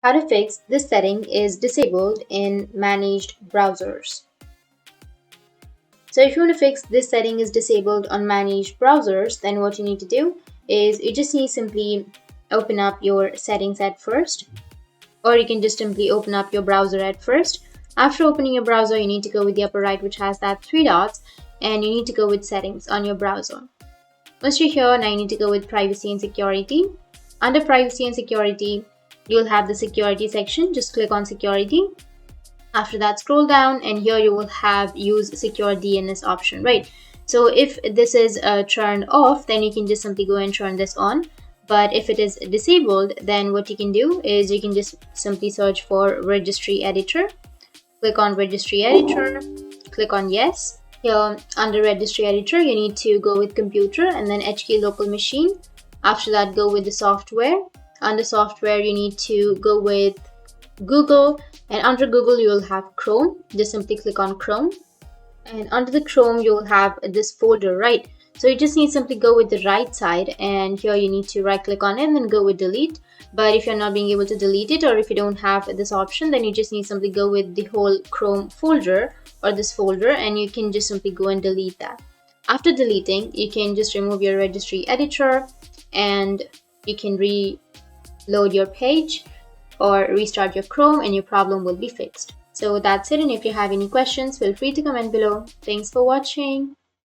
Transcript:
How to fix this setting is disabled in managed browsers. So if you want to fix this setting is disabled on managed browsers, then what you need to do is you just need to simply open up your settings at first, or you can just simply open up your browser at first. After opening your browser, you need to go with the upper right, which has that three dots, and you need to go with settings on your browser. Once you're here, now you need to go with privacy and security. Under privacy and security, you'll have the security section. Just click on security. After that, scroll down, and here you will have use secure DNS option, right? So if this is turned off, then you can just simply go and turn this on. But if it is disabled, then what you can do is you can just simply search for Registry Editor. Click on Registry Editor, click on yes. Here under Registry Editor, you need to go with computer and then HK local machine. After that, go with the software. Under software, you need to go with Google, and under Google you will have Chrome. Just simply click on Chrome, and under the Chrome you will have this folder, right? So you just need to simply go with the right side, and here you need to right click on it and then go with delete. But if you're not being able to delete it, or if you don't have this option, then you just need to simply go with the whole Chrome folder or this folder, and you can just simply go and delete that. After deleting, you can just remove your registry editor and you can reload your page or restart your Chrome, and your problem will be fixed. So that's it, and if you have any questions, feel free to comment below. Thanks for watching.